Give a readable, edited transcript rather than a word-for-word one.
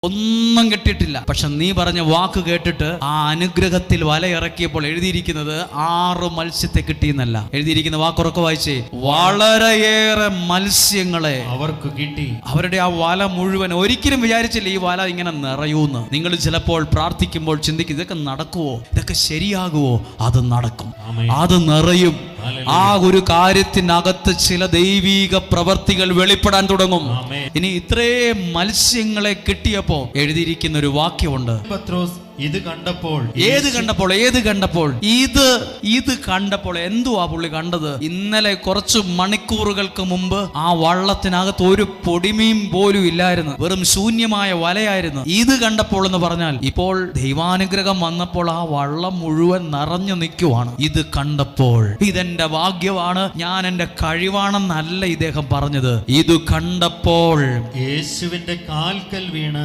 ഒന്നും കിട്ടിയിട്ടില്ല. പക്ഷെ നീ പറഞ്ഞ വാക്ക് കേട്ടിട്ട് ആ അനുഗ്രഹത്തിൽ വലയിറക്കിയപ്പോൾ എഴുതിയിരിക്കുന്നത് 6 മത്സ്യത്തെ കിട്ടിയെന്നല്ല. എഴുതിയിരിക്കുന്ന വാക്കുറക്കെ വായിച്ചേ, വളരെയേറെ മത്സ്യങ്ങളെ അവർക്ക് കിട്ടി. അവരുടെ ആ വല മുഴുവൻ, ഒരിക്കലും വിചാരിച്ചില്ല ഈ വല ഇങ്ങനെ നിറയൂന്ന്. നിങ്ങൾ ചിലപ്പോൾ പ്രാർത്ഥിക്കുമ്പോൾ ചിന്തിക്കും, ഇതൊക്കെ നടക്കുവോ, ഇതൊക്കെ ശരിയാകുവോ? അത് നടക്കും, അത് നിറയും. ആ ഒരു കാര്യത്തിനകത്ത് ചില ദൈവീക പ്രവർത്തികൾ വെളിപ്പെടാൻ തുടങ്ങും. ഇനി ഇത്രയും മത്സ്യങ്ങളെ കിട്ടിയപ്പോ എഴുതിയിരിക്കുന്ന ഒരു വാക്യമുണ്ട്, ഇത് കണ്ടപ്പോൾ എന്തുവാ പുള്ളി കണ്ടത്? ഇന്നലെ കുറച്ച് മണിക്കൂറുകൾക്ക് മുമ്പ് ആ വള്ളത്തിനകത്ത് ഒരു പൊടിമീൻ പോലും ഇല്ലായിരുന്നു, വെറും ശൂന്യമായ വലയായിരുന്നു. ഇത് കണ്ടപ്പോൾ എന്ന് പറഞ്ഞാൽ ഇപ്പോൾ ദൈവാനുഗ്രഹം വന്നപ്പോൾ ആ വള്ളം മുഴുവൻ നിറഞ്ഞു നിൽക്കുവാണ്. ഇത് കണ്ടപ്പോൾ, ഇതെന്റെ ഭാഗ്യമാണ്, ഞാൻ എന്റെ കഴിവാണെന്നല്ല ഇദ്ദേഹം പറഞ്ഞത്. ഇത് കണ്ടപ്പോൾ യേശുവിന്റെ കാൽക്കൽ വീണ്